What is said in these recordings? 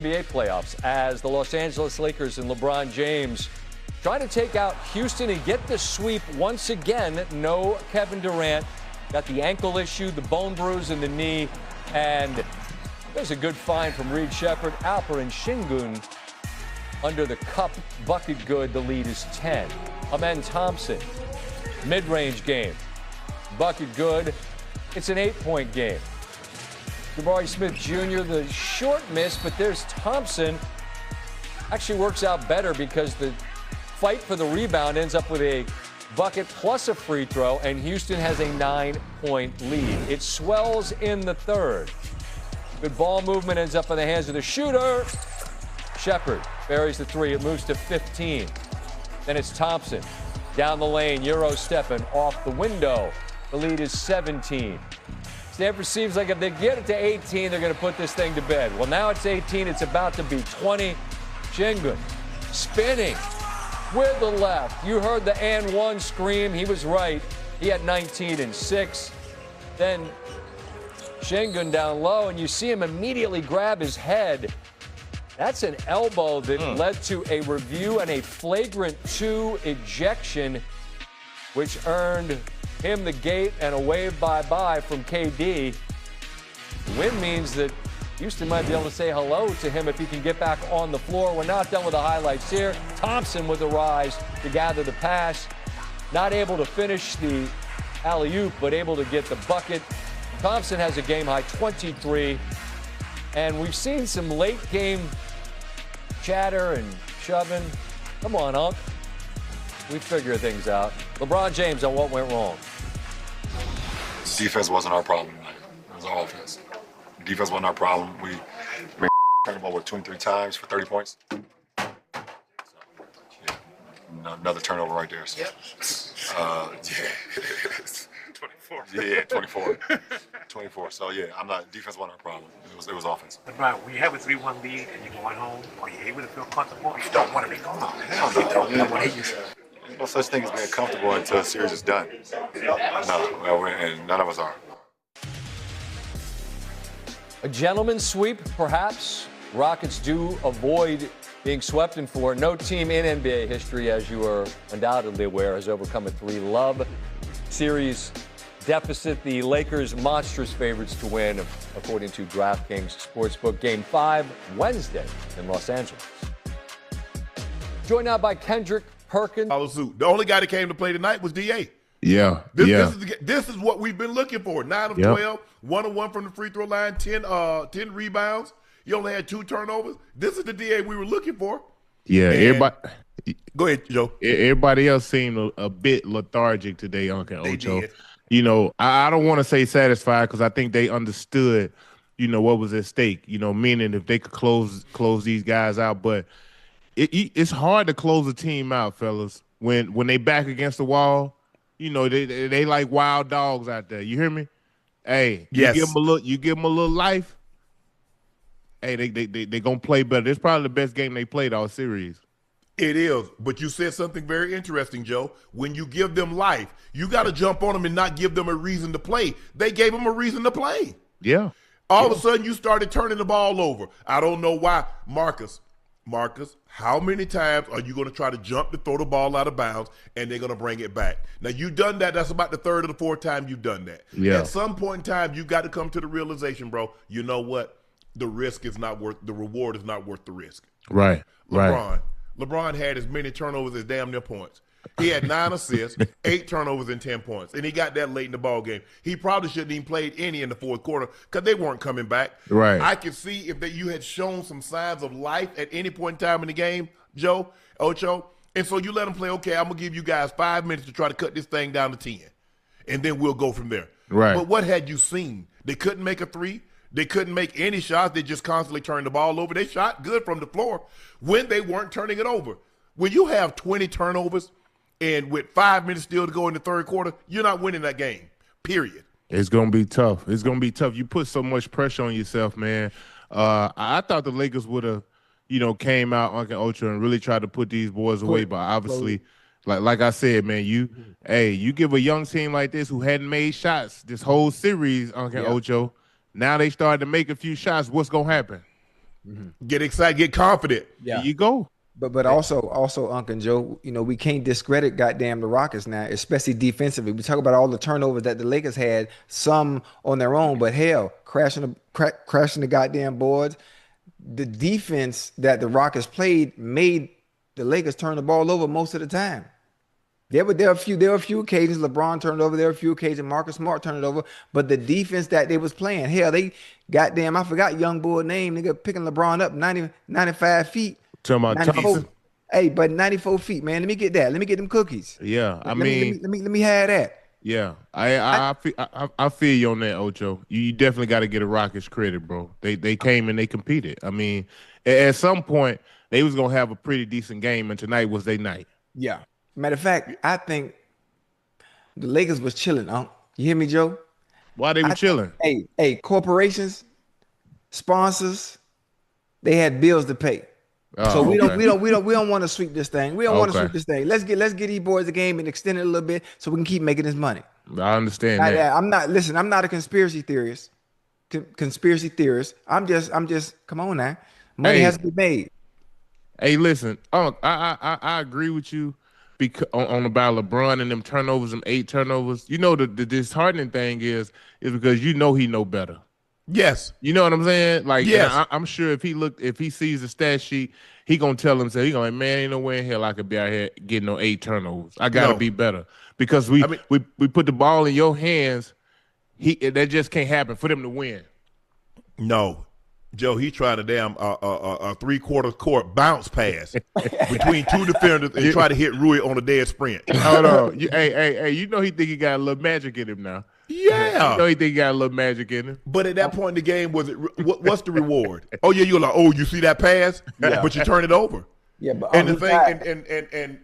NBA playoffs as the Los Angeles Lakers and LeBron James trying to take out Houston and get the sweep once again. No Kevin Durant. Got the ankle issue, the bone bruise in the knee, and there's a good find from Reed Shepherd. Alperen Sengun under the cup, bucket good. The lead is 10. Amen Thompson, mid-range game, bucket good. It's an 8-point game. Jabari Smith Jr., the short miss, but there's Thompson. Actually works out better because the fight for the rebound ends up with a bucket plus a free throw, and Houston has a 9-point lead. It swells in the third. Good ball movement ends up in the hands of the shooter. Shepherd buries the three. It moves to 15. Then it's Thompson down the lane. Euro stepping off the window. The lead is 17. Stanford seems like if they get it to 18, they're going to put this thing to bed. Well, now it's 18. It's about to be 20. Sengun spinning with the left. You heard the and one scream. He was right. He had 19 and 6. Then Sengun down low, and you see him immediately grab his head. That's an elbow that led to a review and a flagrant 2 ejection, which earned him the gate and a wave bye-bye from KD. The win means that Houston might be able to say hello to him if he can get back on the floor. We're not done with the highlights here. Thompson with the rise to gather the pass. Not able to finish the alley-oop, but able to get the bucket. Thompson has a game-high 23. And we've seen some late-game chatter and shoving. Come on, Unc. We figure things out. LeBron James on what went wrong. Defense wasn't our problem tonight. It was our offense. Defense wasn't our problem. We turned the ball 23 times for 30 points. So, yeah, another turnover right there. So, 24. Yeah, 24. 24. So yeah, defense wasn't our problem. It was offense. Right, when you have a 3-1 lead and you're going home, are you able to feel comfortable? You don't want to be going home. There's no such thing as being comfortable until a series is done. No, and none of us are. A gentleman's sweep, perhaps. Rockets do avoid being swept in 4. No team in NBA history, as you are undoubtedly aware, has overcome a 3-love series deficit. The Lakers monstrous favorites to win, according to DraftKings Sportsbook. Game 5 Wednesday in Los Angeles. Joined now by Kendrick Perkins. The only guy that came to play tonight was DA. Yeah. This is what we've been looking for. 9 of 12, 1 of 1 from the free throw line, 10 rebounds. You only had 2 turnovers. This is the DA we were looking for. Yeah, everybody. Go ahead, Joe. Everybody else seemed a bit lethargic today, Uncle Ocho. Did. You know, I don't want to say satisfied because I think they understood, what was at stake. Meaning if they could close these guys out, but it's hard to close a team out, fellas. When they back against the wall, they like wild dogs out there. You hear me? Hey, yes. You give them a little life. Hey, they gonna play better. It's probably the best game they played all series. It is, but you said something very interesting, Joe. When you give them life, you got to jump on them and not give them a reason to play. They gave them a reason to play. Yeah. All of a sudden, you started turning the ball over. I don't know why. Marcus, how many times are you going to try to jump to throw the ball out of bounds and they're going to bring it back? Now, you've done that. That's about the 3rd or the 4th time you've done that. Yeah. At some point in time, you got to come to the realization, bro, you know what? The reward is not worth the risk. Right. LeBron had as many turnovers as damn near points. He had 9 assists, 8 turnovers, and 10 points. And he got that late in the ball game. He probably shouldn't even played any in the 4th quarter because they weren't coming back. Right. I could see if you had shown some signs of life at any point in time in the game, Joe, Ocho, and so you let him play, okay, I'm going to give you guys 5 minutes to try to cut this thing down to 10, and then we'll go from there. Right. But what had you seen? They couldn't make a 3. They couldn't make any shots. They just constantly turned the ball over. They shot good from the floor when they weren't turning it over. When you have 20 turnovers and with 5 minutes still to go in the 3rd quarter, you're not winning that game, period. It's going to be tough. You put so much pressure on yourself, man. I thought the Lakers would have, came out, Uncle Ocho, and really tried to put these boys away. But obviously, like I said, man, you give a young team like this who hadn't made shots this whole series, Uncle Ocho, now they started to make a few shots. What's going to happen? get excited, get confident. There you go. But also Uncle Joe, you know, we can't discredit goddamn the Rockets now, especially defensively. We talk about all the turnovers that the Lakers had, some on their own, but hell, crashing the goddamn boards. The defense that the Rockets played made the Lakers turn the ball over most of the time. There were a few occasions LeBron turned it over. There were a few occasions Marcus Smart turned it over. But the defense that they was playing, hell, they goddamn, I forgot young boy name. Nigga picking LeBron up 95 feet. Talking about 94, hey, but 94 feet, man. Let me get that. Let me get them cookies. Yeah, let me have that. Yeah, I feel you on that, Ocho. You definitely got to get a Rockets credit, bro. They came and they competed. I mean, at some point they was gonna have a pretty decent game, and tonight was their night. Yeah. Matter of fact, I think the Lakers was chilling. You hear me, Joe? Why they were chilling? Hey, corporations, sponsors, they had bills to pay. So we don't want to sweep this thing. We don't want to sweep this thing. Let's get these boys a game and extend it a little bit so we can keep making this money. I understand that. I'm not a conspiracy theorist. I'm just come on now. Money has to be made. Hey, listen, I agree with you because on about LeBron and them turnovers, them 8 turnovers. You know the disheartening thing is because you know he know better. Yes. You know what I'm saying? Like, yes. I'm sure if he sees the stat sheet, he gonna tell himself, he gonna like, man, ain't no way in hell I could be out here getting no 8 turnovers. I gotta be better because we put the ball in your hands. That just can't happen for them to win. No, Joe, he tried a damn a 3/4 court bounce pass between 2 defenders and try to hit Rui on a dead sprint. Hold on, hey, you know he think he got a little magic in him now. Yeah, you know he think he got a little magic in him. But at that point in the game, what's the reward? Oh yeah, you're like, oh, you see that pass, but you turn it over. Yeah, but and the thing,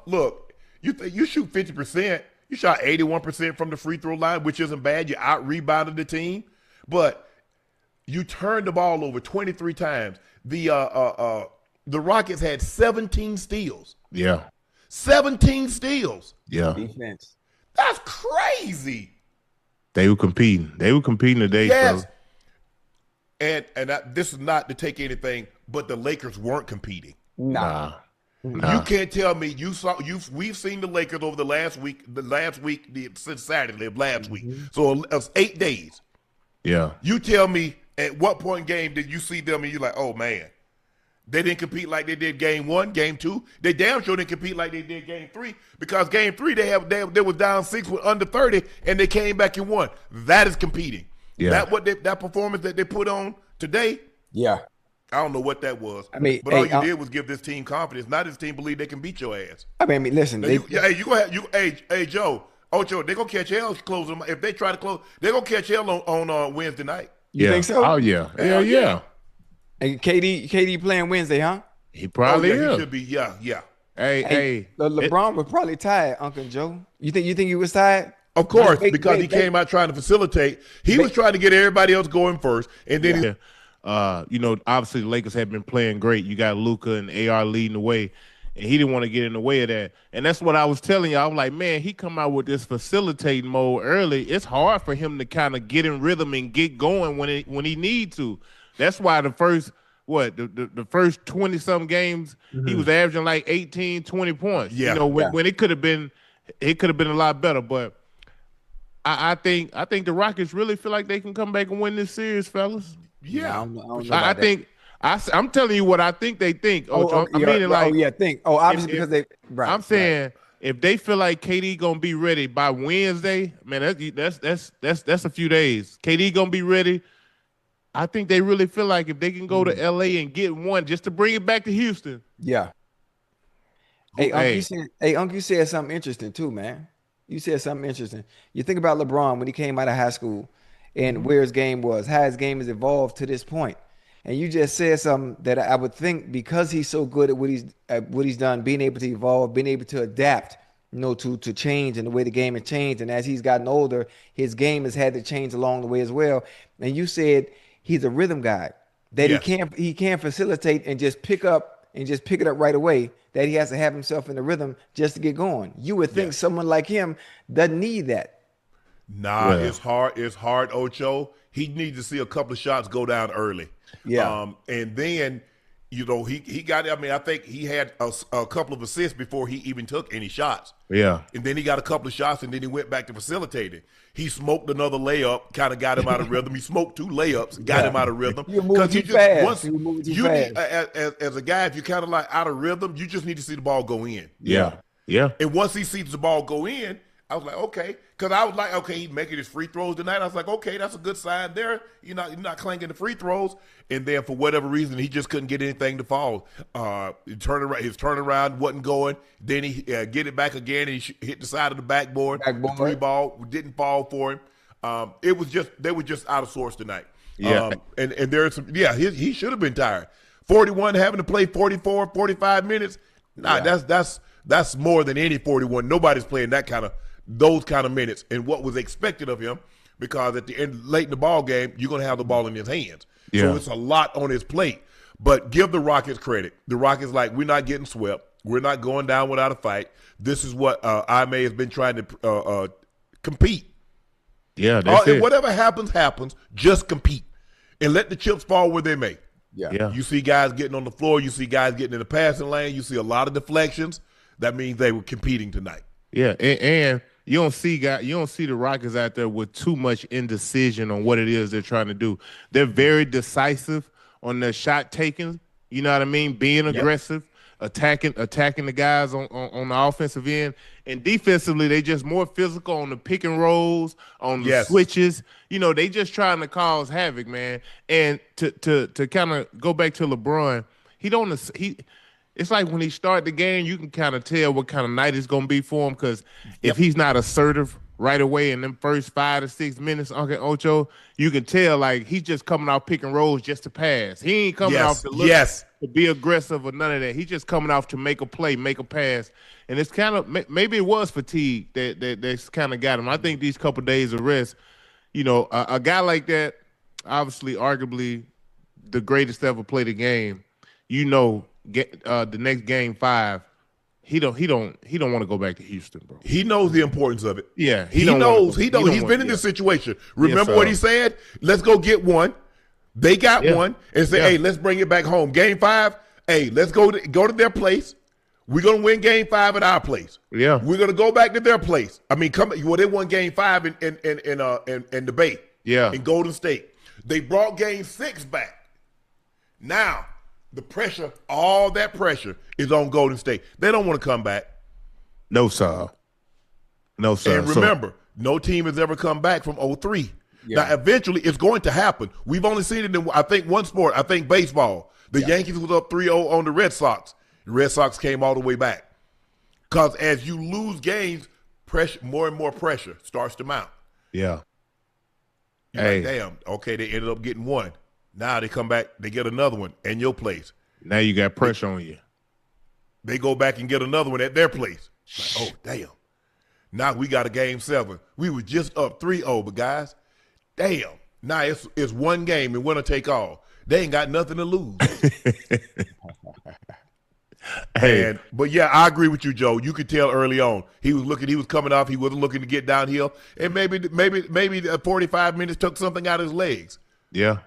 look, you shoot 50%. You shot 81% from the free throw line, which isn't bad. You out rebounded the team, but you turned the ball over 23 times. The Rockets had 17 steals. Yeah, 17 steals. Yeah, defense. That's crazy. They were competing. Today, yes. Bro. And this is not to take anything, but the Lakers weren't competing. Nah. You can't tell me we've seen the Lakers over the last week since Saturday of last week. So it was 8 days. Yeah. You tell me at what point in game did you see them and you're like, oh man, they didn't compete like they did game 1, game 2. They damn sure didn't compete like they did game 3 because game 3 they was down 6 with under 30 and they came back and won. That is competing. Yeah. That performance that they put on today. Yeah. I don't know what that was. I mean, but all you did was give this team confidence. Now this team believe they can beat your ass. I mean, listen. Hey, Joe, Ocho, they're gonna catch hell closing. If they try to close, they're gonna catch hell on Wednesday night. You think so? Oh yeah, hell yeah. And KD playing Wednesday, huh? He probably is. He should be. Yeah. Hey. LeBron was probably tired, Uncle Joe. You think he was tired? Of course, because he came out trying to facilitate. He was trying to get everybody else going first, and then. Obviously the Lakers have been playing great. You got Luka and AR leading the way, and he didn't want to get in the way of that. And that's what I was telling you. I was like, man, he come out with this facilitating mode early. It's hard for him to kind of get in rhythm and get going when he need to. That's why the first 20-some games, he was averaging like 18, 20 points. Yeah. When it could have been a lot better. But I think the Rockets really feel like they can come back and win this series, fellas. Yeah, I'm telling you what I think they think. Obviously because they. Right, I'm saying if they feel like KD gonna be ready by Wednesday, man, that's a few days. KD gonna be ready. I think they really feel like if they can go to LA and get one just to bring it back to Houston. Yeah. Hey, Uncle, you said something interesting too, man. You said something interesting. You think about LeBron when he came out of high school. And where his game was, how his game has evolved to this point. And you just said something that I would think because he's so good at what he's done, being able to evolve, being able to adapt, to change and the way the game has changed. And as he's gotten older, his game has had to change along the way as well. And you said he's a rhythm guy, that he can't facilitate and just pick it up right away, that he has to have himself in the rhythm just to get going. You would think someone like him doesn't need that. Nah, it's hard. It's hard, Ocho. He needs to see a couple of shots go down early. Yeah. And then, he got, I think he had a couple of assists before he even took any shots. Yeah. And then he got a couple of shots, and then he went back to facilitating. He smoked another layup, kind of got him out of rhythm. He smoked 2 layups, got him out of rhythm. You're moving too fast. You're moving too fast. As a guy, if you're kind of like out of rhythm, you just need to see the ball go in. Yeah. And once he sees the ball go in, I was like, okay. Because I was like, okay, he's making his free throws tonight. I was like, okay, that's a good sign there. You're not clanking the free throws. And then for whatever reason, he just couldn't get anything to fall. His turnaround wasn't going. Then he get it back again, and he hit the side of the backboard. The 3 ball didn't fall for him. They were just out of sorts tonight. Yeah. And there's some, he should have been tired. 41 having to play 44, 45 minutes. Nah, that's more than any 41. Nobody's playing those kind of minutes and what was expected of him, because at the end, late in the ball game, you're going to have the ball in his hands. Yeah. So it's a lot on his plate. But give the Rockets credit. The Rockets, we're not getting swept. We're not going down without a fight. This is what Ime has been trying to compete. Yeah, that's it. Whatever happens, just compete. And let the chips fall where they may. Yeah. You see guys getting on the floor. You see guys getting in the passing lane. You see a lot of deflections. That means they were competing tonight. Yeah, and you don't see the Rockets out there with too much indecision on what it is they're trying to do. They're very decisive on their shot taking. You know what I mean? Being aggressive, attacking the guys on the offensive end, and defensively they just more physical on the pick and rolls, on the switches. They just trying to cause havoc, man. And to kind of go back to LeBron, it's like when he started the game, you can kind of tell what kind of night it's going to be for him, because if he's not assertive right away in them first 5 to 6 minutes, Uncle Ocho, you can tell he's just coming off pick and rolls just to pass. He ain't coming off to look to be aggressive or none of that. He's just coming off to make a play, make a pass. And it's kind of maybe it was fatigue that's kind of got him. I think these couple days of rest, a guy like that, obviously, arguably the greatest to ever play the game, the next game 5, he don't want to go back to Houston, bro. He knows the importance of it. Yeah, he knows. He's been in this situation. Remember what he said? Let's go get one. They got one, and say, hey, let's bring it back home. Game 5, hey, let's go to their place. We're gonna win Game 5 at our place. Yeah, we're gonna go back to their place. I mean, they won Game 5 in the Bay. Yeah, in Golden State. They brought Game 6 back. Now the pressure, all that pressure, is on Golden State. They don't want to come back. No, sir. And remember, no team has ever come back from 03. Yeah. Now, eventually, it's going to happen. We've only seen it in, I think, one sport. I think baseball. The Yankees was up 3-0 on the Red Sox. The Red Sox came all the way back. Because as you lose games, pressure, more and more pressure starts to mount. Yeah. You're like, damn, okay, they ended up getting one. Now they come back, they get another one in your place. Now you got pressure on you. They go back and get another one at their place. Like, oh, damn. Now we got a Game 7. We were just up 3-0, but guys, damn. Now it's one game and winner take all. They ain't got nothing to lose. But yeah, I agree with you, Joe. You could tell early on. He was coming off, he wasn't looking to get downhill. And maybe the 45 minutes took something out of his legs. Yeah.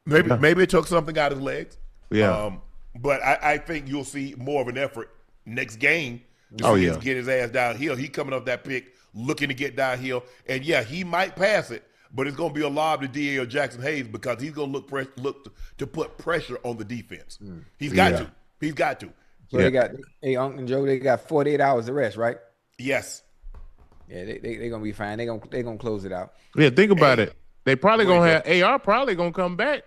Maybe it took something out of his legs. Yeah. But I think you'll see more of an effort next game to get his ass downhill. He coming up that pick, looking to get downhill. And yeah, he might pass it, but it's going to be a lob to DA or Jackson Hayes, because he's going to look to put pressure on the defense. He's got to. He's got to. So they got, Uncle Joe, they got 48 hours of rest, right? Yes. Yeah, they're gonna be fine. They're gonna close it out. Yeah, think about it. They probably gonna have AR probably gonna come back.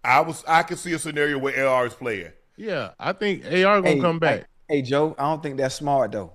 I could see a scenario where AR is playing. Yeah, I think AR gonna come back. Hey Joe, I don't think that's smart though.